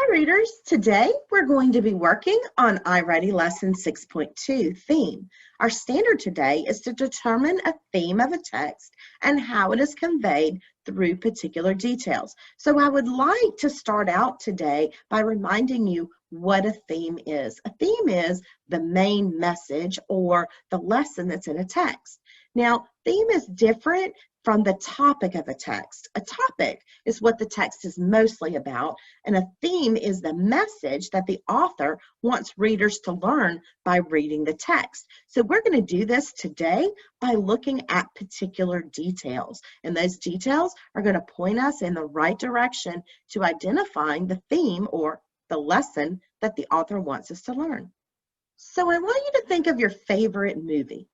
Hi readers, today we're going to be working on iReady Lesson 6.2 theme. Our standard today is to determine a theme of a text and how it is conveyed through particular details. So I would like to start out today by reminding you what a theme is. A theme is the main message or the lesson that's in a text. Now, theme is different from the topic of a text. A topic is what the text is mostly about, and a theme is the message that the author wants readers to learn by reading the text. So we're going to do this today by looking at particular details, and those details are going to point us in the right direction to identifying the theme or the lesson that the author wants us to learn. So I want you to think of your favorite movie.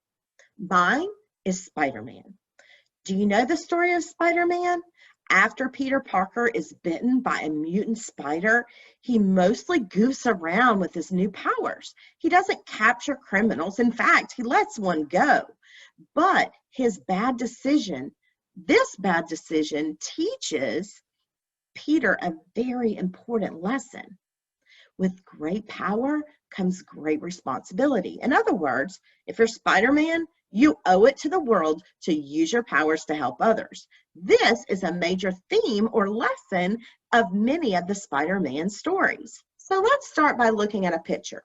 Mine is Spider-Man. Do you know the story of Spider-Man? After Peter Parker is bitten by a mutant spider, he mostly goofs around with his new powers. He doesn't capture criminals. In fact, he lets one go. But this bad decision teaches Peter a very important lesson. With great power comes great responsibility. In other words, if you're Spider-Man, you owe it to the world to use your powers to help others. This is a major theme or lesson of many of the Spider-Man stories. So let's start by looking at a picture.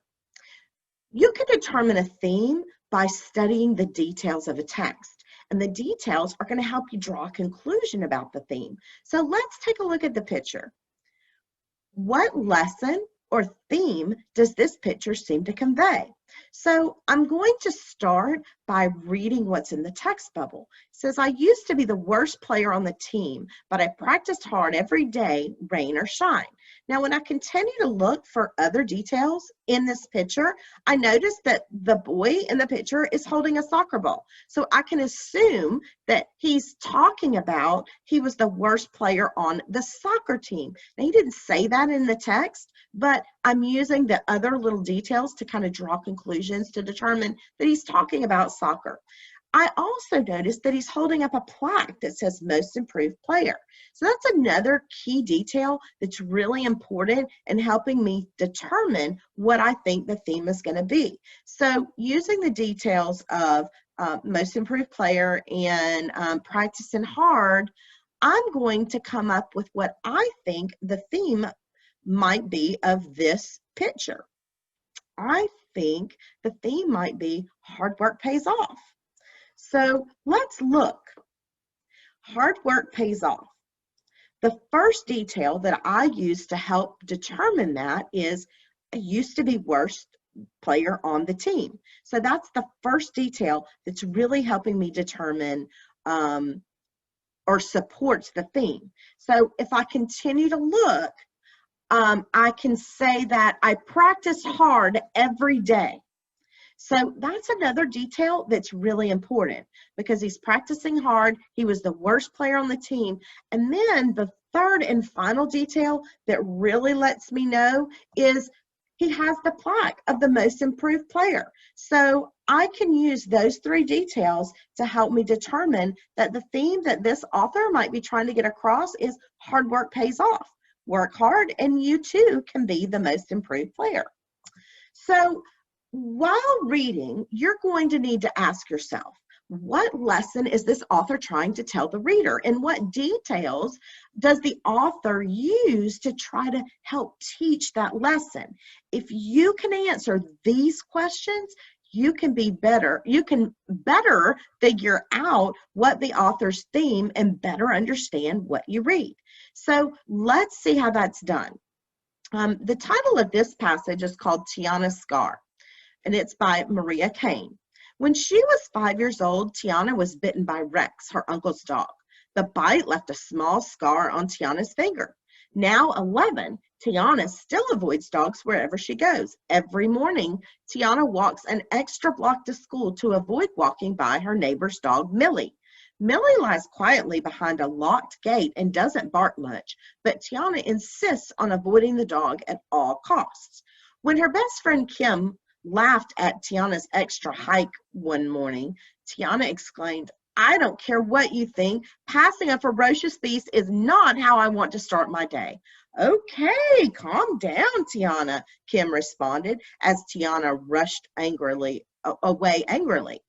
You can determine a theme by studying the details of a text, and the details are going to help you draw a conclusion about the theme. So let's take a look at the picture. What lesson or theme does this picture seem to convey? So I'm going to start by reading what's in the text bubble. It says, I used to be the worst player on the team, but I practiced hard every day, rain or shine. Now, when I continue to look for other details in this picture, I notice that the boy in the picture is holding a soccer ball. So I can assume that he's talking about he was the worst player on the soccer team. Now, he didn't say that in the text, but I'm using the other little details to kind of draw conclusions to determine that he's talking about soccer. I also noticed that he's holding up a plaque that says most improved player. So that's another key detail that's really important in helping me determine what I think the theme is going to be. So using the details of most improved player and practicing hard, I'm going to come up with what I think the theme might be of this picture. I think the theme might be hard work pays off. So let's look. Hard work pays off. The first detail that I use to help determine that is I used to be worst player on the team. So that's the first detail that's really helping me determine or supports the theme. So if I continue to look, I can say that I practice hard every day. So that's another detail that's really important because he's practicing hard. He was the worst player on the team. And then the third and final detail that really lets me know is he has the plaque of the most improved player. So I can use those three details to help me determine that the theme that this author might be trying to get across is hard work pays off. Work hard and you too can be the most improved player. So while reading, you're going to need to ask yourself, what lesson is this author trying to tell the reader? And what details does the author use to try to help teach that lesson? If you can answer these questions, you can better figure out what the author's theme and better understand what you read. So let's see how that's done. The title of this passage is called Tiana's Scar, and it's by Maria Kane. When she was 5 years old, Tiana was bitten by Rex, her uncle's dog. The bite left a small scar on Tiana's finger. Now 11, Tiana still avoids dogs wherever she goes. Every morning, Tiana walks an extra block to school to avoid walking by her neighbor's dog, Millie. Millie lies quietly behind a locked gate and doesn't bark much, but Tiana insists on avoiding the dog at all costs. When her best friend Kim laughed at Tiana's extra hike one morning, Tiana exclaimed, I don't care what you think. Passing a ferocious beast is not how I want to start my day. Okay, calm down, Tiana, Kim responded as Tiana rushed away angrily.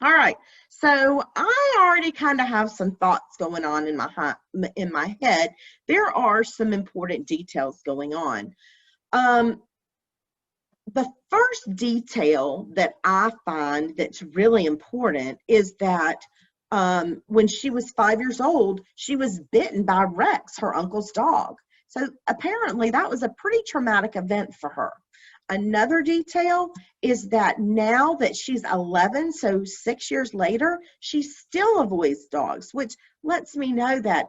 All right, so I already kind of have some thoughts going on in my head. There are some important details going on. The first detail that I find that's really important is that when she was 5 years old, she was bitten by Rex, her uncle's dog. So apparently that was a pretty traumatic event for her. Another detail is that now that she's 11, so 6 years later, she still avoids dogs, which lets me know that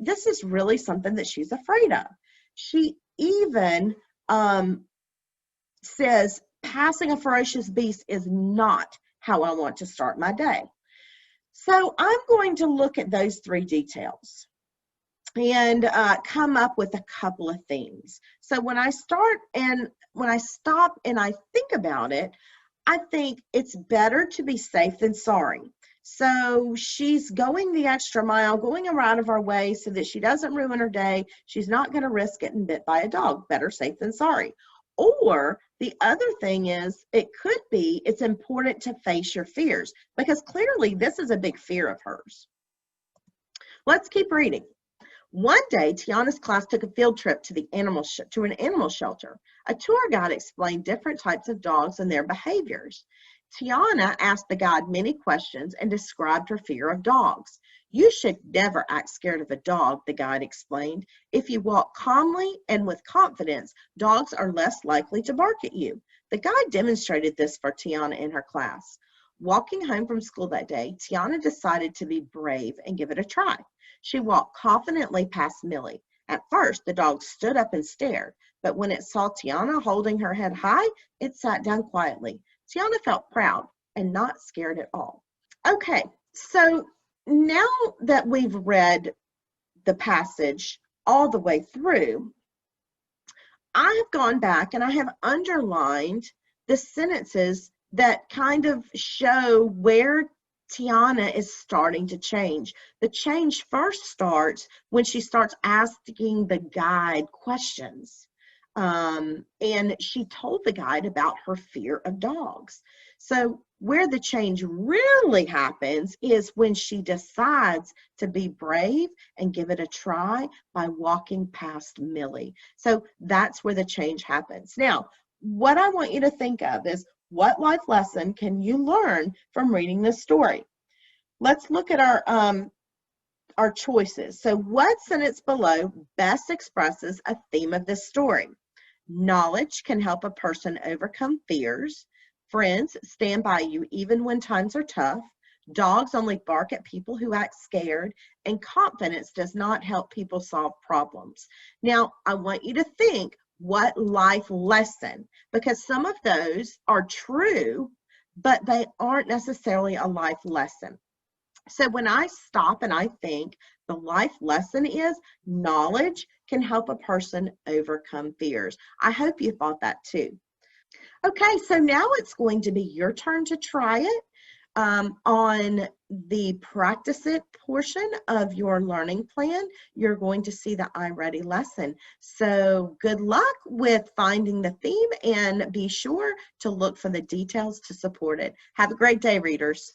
this is really something that she's afraid of. She even says passing a ferocious beast is not how I want to start my day. So I'm going to look at those three details and come up with a couple of themes. So when I stop and I think about it, I think it's better to be safe than sorry. So she's going the extra mile, going out of our way so that she doesn't ruin her day. She's not going to risk getting bit by a dog. Better safe than sorry. Or the other thing is, it could be it's important to face your fears, because clearly this is a big fear of hers. Let's keep reading. One day, Tiana's class took a field trip to an animal shelter. A tour guide explained different types of dogs and their behaviors. Tiana asked the guide many questions and described her fear of dogs. You should never act scared of a dog, the guide explained. If you walk calmly and with confidence, dogs are less likely to bark at you. The guide demonstrated this for Tiana in her class. Walking home from school that day, Tiana decided to be brave and give it a try. She walked confidently past Millie. At first, the dog stood up and stared, but when it saw Tiana holding her head high, it sat down quietly. Tiana felt proud and not scared at all. Okay, so now that we've read the passage all the way through, I have gone back and I have underlined the sentences that kind of show where Tiana is starting to change. The change first starts when she starts asking the guide questions. And she told the guide about her fear of dogs. So where the change really happens is when she decides to be brave and give it a try by walking past Millie. So that's where the change happens. Now, what I want you to think of is, what life lesson can you learn from reading this story? Let's look at our choices. So what sentence below best expresses a theme of this story? Knowledge can help a person overcome fears. Friends stand by you even when times are tough. Dogs only bark at people who act scared. And confidence does not help people solve problems. Now, I want you to think, what life lesson? Because some of those are true, but they aren't necessarily a life lesson. So when I stop and I think, the life lesson is knowledge can help a person overcome fears. I hope you thought that too. Okay, so now it's going to be your turn to try it on the practice it portion of your learning plan. You're going to see the iReady lesson. So good luck with finding the theme, and be sure to look for the details to support it. Have a great day, readers.